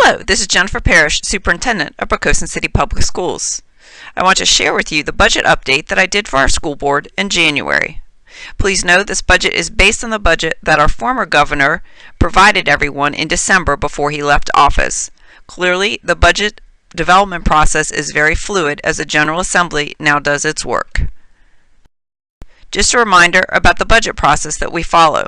Hello, this is Jennifer Parrish, Superintendent of Poquoson City Public Schools. I want to share with you the budget update that I did for our school board in January. Please know this budget is based on the budget that our former governor provided everyone in December before he left office. Clearly, the budget development process is very fluid as the General Assembly now does its work. Just a reminder about the budget process that we follow.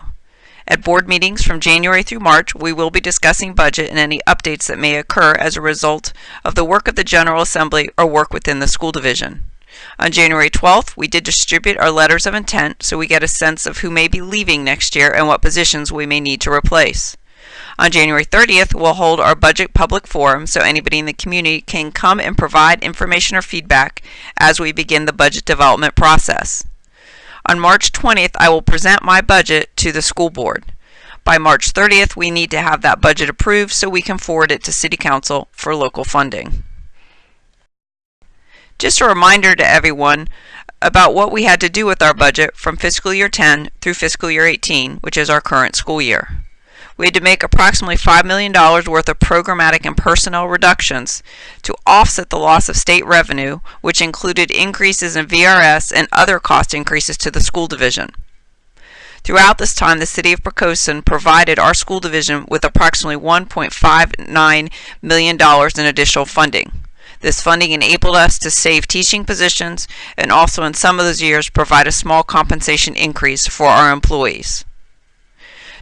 At board meetings from January through March, we will be discussing budget and any updates that may occur as a result of the work of the General Assembly or work within the school division. On January 12th, we did distribute our letters of intent so we get a sense of who may be leaving next year and what positions we may need to replace. On January 30th, we'll hold our budget public forum so anybody in the community can come and provide information or feedback as we begin the budget development process. On March 20th, I will present my budget to the school board. By March 30th, we need to have that budget approved so we can forward it to City Council for local funding. Just a reminder to everyone about what we had to do with our budget from fiscal year 10 through fiscal year 18, which is our current school year. We had to make approximately $5 million worth of programmatic and personnel reductions to offset the loss of state revenue, which included increases in VRS and other cost increases to the school division. Throughout this time, the City of Poquoson provided our school division with approximately $1.59 million in additional funding. This funding enabled us to save teaching positions and also in some of those years provide a small compensation increase for our employees.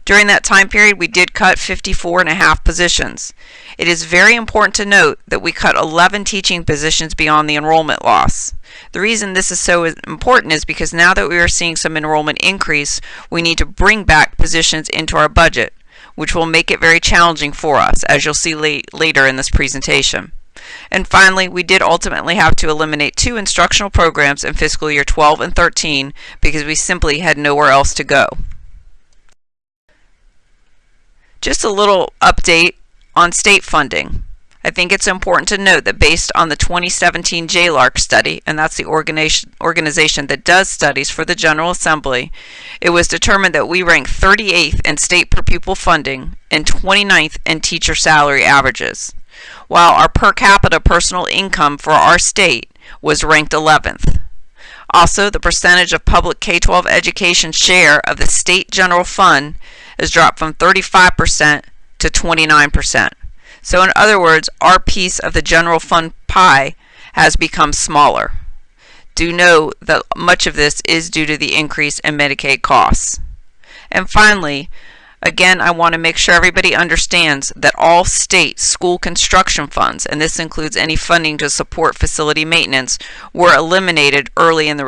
During that time period, we did cut 54.5 positions. It is very important to note that we cut 11 teaching positions beyond the enrollment loss. The reason this is so important is because now that we are seeing some enrollment increase, we need to bring back positions into our budget, which will make it very challenging for us, as you'll see later in this presentation. And finally, we did ultimately have to eliminate 2 instructional programs in fiscal year 12 and 13 because we simply had nowhere else to go. Just a little update on state funding. I think it's important to note that based on the 2017 JLARC study, and that's the organization that does studies for the General Assembly, it was determined that we rank 38th in state per pupil funding and 29th in teacher salary averages, while our per capita personal income for our state was ranked 11th. Also, the percentage of public K-12 education share of the state general fund has dropped from 35% to 29%. So in other words, our piece of the general fund pie has become smaller. Do know that much of this is due to the increase in Medicaid costs. And finally, again, I want to make sure everybody understands that all state school construction funds, and this includes any funding to support facility maintenance, were eliminated early in the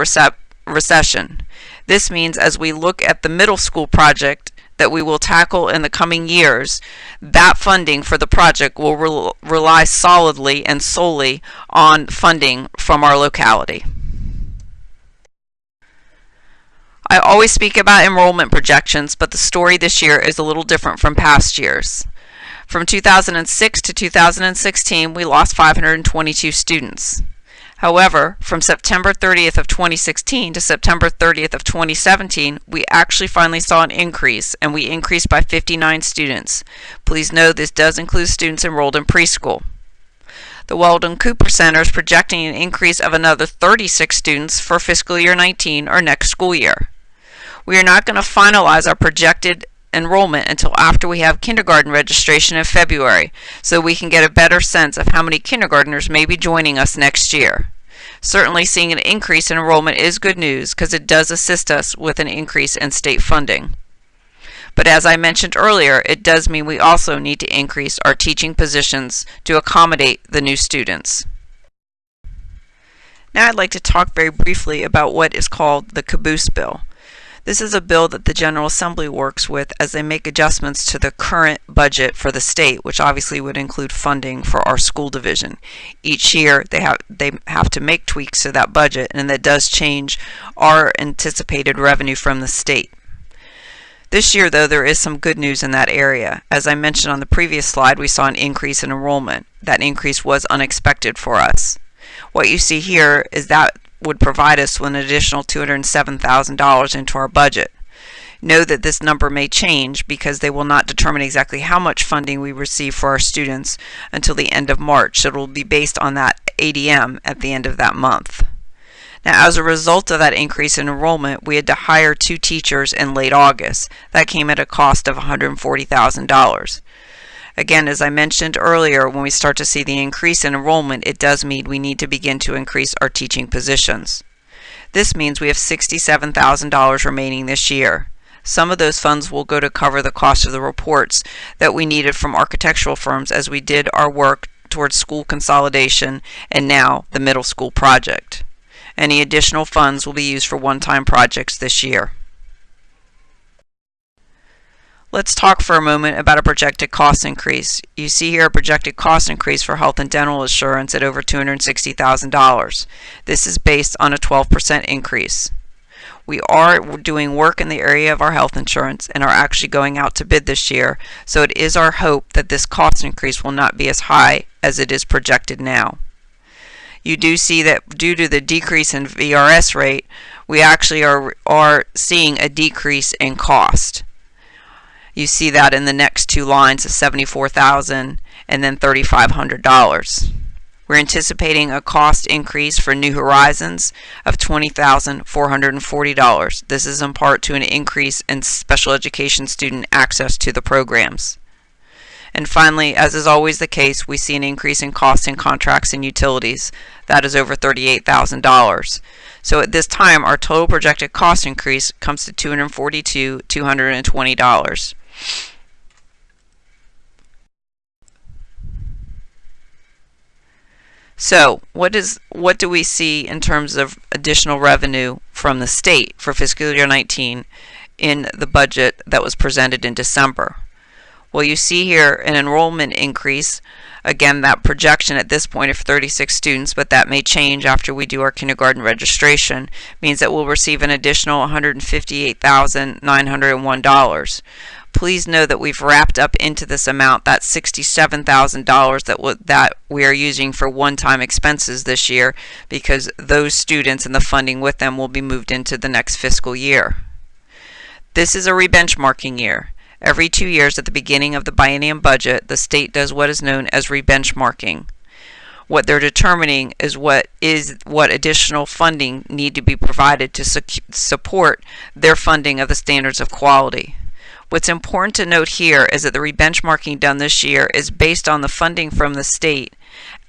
recession. This means as we look at the middle school project that we will tackle in the coming years, that funding for the project will rely solidly and solely on funding from our locality. I always speak about enrollment projections, but the story this year is a little different from past years. From 2006 to 2016, we lost 522 students. However, from September 30th of 2016 to September 30th of 2017, we actually finally saw an increase, and we increased by 59 students. Please know this does include students enrolled in preschool. The Weldon Cooper Center is projecting an increase of another 36 students for fiscal year 19 or next school year. We are not going to finalize our projected enrollment until after we have kindergarten registration in February, so we can get a better sense of how many kindergartners may be joining us next year. Certainly seeing an increase in enrollment is good news because it does assist us with an increase in state funding. But as I mentioned earlier, it does mean we also need to increase our teaching positions to accommodate the new students. Now I'd like to talk very briefly about what is called the Caboose bill. This is a bill that the General Assembly works with as they make adjustments to the current budget for the state, which obviously would include funding for our school division. Each year they have to make tweaks to that budget, and that does change our anticipated revenue from the state. This year, though, there is some good news in that area. As I mentioned on the previous slide, we saw an increase in enrollment. That increase was unexpected for us. What you see here is that would provide us with an additional $207,000 into our budget. Know that this number may change because they will not determine exactly how much funding we receive for our students until the end of March, so it will be based on that ADM at the end of that month. Now, as a result of that increase in enrollment, we had to hire 2 teachers in late August. That came at a cost of $140,000. Again, as I mentioned earlier, when we start to see the increase in enrollment, it does mean we need to begin to increase our teaching positions. This means we have $67,000 remaining this year. Some of those funds will go to cover the cost of the reports that we needed from architectural firms as we did our work towards school consolidation and now the middle school project. Any additional funds will be used for one-time projects this year. Let's talk for a moment about a projected cost increase. You see here a projected cost increase for health and dental insurance at over $260,000. This is based on a 12% increase. We are doing work in the area of our health insurance and are actually going out to bid this year, so it is our hope that this cost increase will not be as high as it is projected now. You do see that due to the decrease in VRS rate, we actually are seeing a decrease in cost. You see that in the next 2 lines of $74,000 and then $3,500. We're anticipating a cost increase for New Horizons of $20,440. This is in part to an increase in special education student access to the programs. And finally, as is always the case, we see an increase in costs in contracts and utilities. That is over $38,000. So at this time, our total projected cost increase comes to $242,220. So what do we see in terms of additional revenue from the state for fiscal year 19 in the budget that was presented in December? Well, you see here an enrollment increase. Again, that projection at this point of 36 students, but that may change after we do our kindergarten registration, means that we'll receive an additional $158,901. Please know that we've wrapped up into this amount that $67,000 that we are using for one-time expenses this year, because those students and the funding with them will be moved into the next fiscal year. This is a rebenchmarking year. Every 2 years at the beginning of the biennium budget, the state does what is known as rebenchmarking. What they're determining is what additional funding need to be provided to support their funding of the standards of quality. What's important to note here is that the rebenchmarking done this year is based on the funding from the state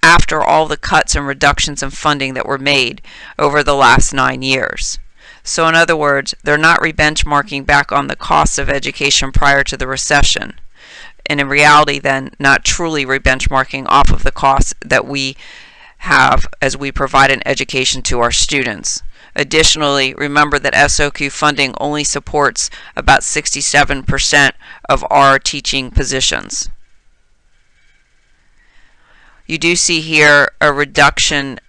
after all the cuts and reductions in funding that were made over the last 9 years. So in other words, they're not rebenchmarking back on the costs of education prior to the recession. And in reality then, not truly rebenchmarking off of the costs that we have as we provide an education to our students. Additionally, remember that SOQ funding only supports about 67% of our teaching positions. You do see here a reduction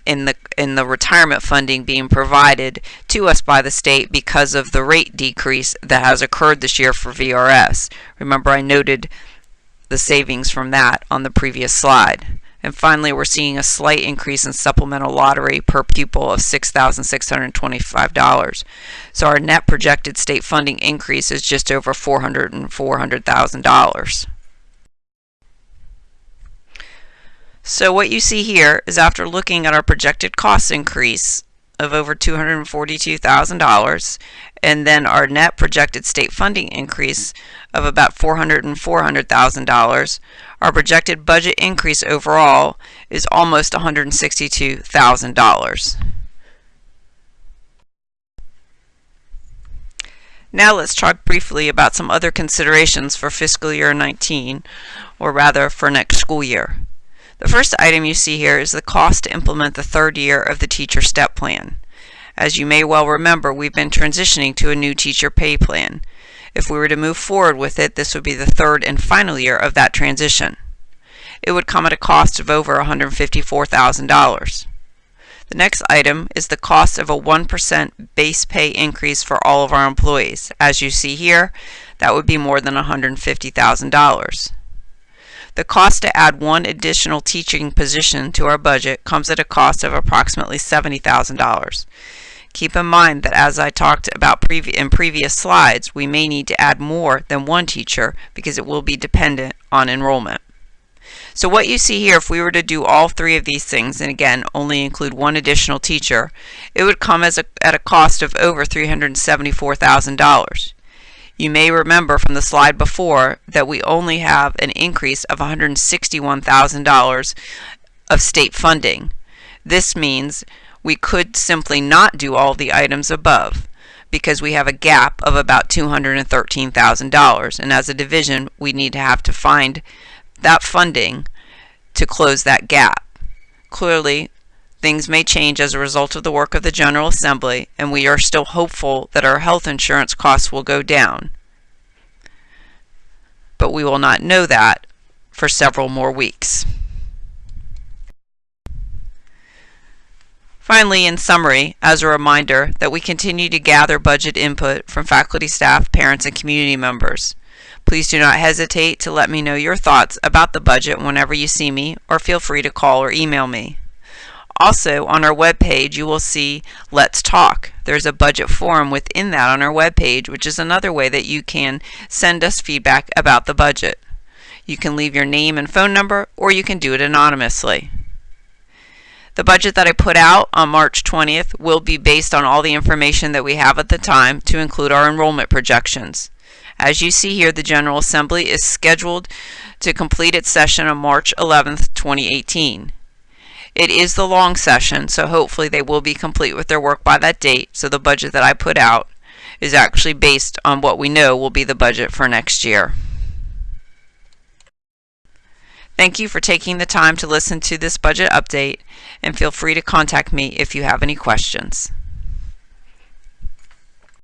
in the retirement funding being provided to us by the state because of the rate decrease that has occurred this year for VRS. Remember, I noted the savings from that on the previous slide. And finally, we're seeing a slight increase in supplemental lottery per pupil of $6,625. So our net projected state funding increase is just over $400,000. So what you see here is after looking at our projected cost increase of over $242,000 and then our net projected state funding increase of about $400,000, our projected budget increase overall is almost $162,000. Now let's talk briefly about some other considerations for fiscal year 19, or rather for next school year. The first item you see here is the cost to implement the 3rd year of the teacher step plan. As you may well remember, we've been transitioning to a new teacher pay plan. If we were to move forward with it, this would be the 3rd and final year of that transition. It would come at a cost of over $154,000. The next item is the cost of a 1% base pay increase for all of our employees. As you see here, that would be more than $150,000. The cost to add one additional teaching position to our budget comes at a cost of approximately $70,000. Keep in mind that as I talked about in previous slides, we may need to add more than one teacher because it will be dependent on enrollment. So what you see here, if we were to do all three of these things, and again only include one additional teacher, it would come at a cost of over $374,000. You may remember from the slide before that we only have an increase of $161,000 of state funding. This means we could simply not do all the items above because we have a gap of about $213,000, and as a division we need to have to find that funding to close that gap. Clearly, things may change as a result of the work of the General Assembly, and we are still hopeful that our health insurance costs will go down. But we will not know that for several more weeks. Finally, in summary, as a reminder that we continue to gather budget input from faculty, staff, parents, and community members. Please do not hesitate to let me know your thoughts about the budget whenever you see me, or feel free to call or email me. Also, on our webpage, you will see Let's Talk. There's a budget forum within that on our webpage, which is another way that you can send us feedback about the budget. You can leave your name and phone number, or you can do it anonymously. The budget that I put out on March 20th will be based on all the information that we have at the time, to include our enrollment projections. As you see here, the General Assembly is scheduled to complete its session on March 11th, 2018. It is the long session, so hopefully they will be complete with their work by that date, so the budget that I put out is actually based on what we know will be the budget for next year. Thank you for taking the time to listen to this budget update, and feel free to contact me if you have any questions.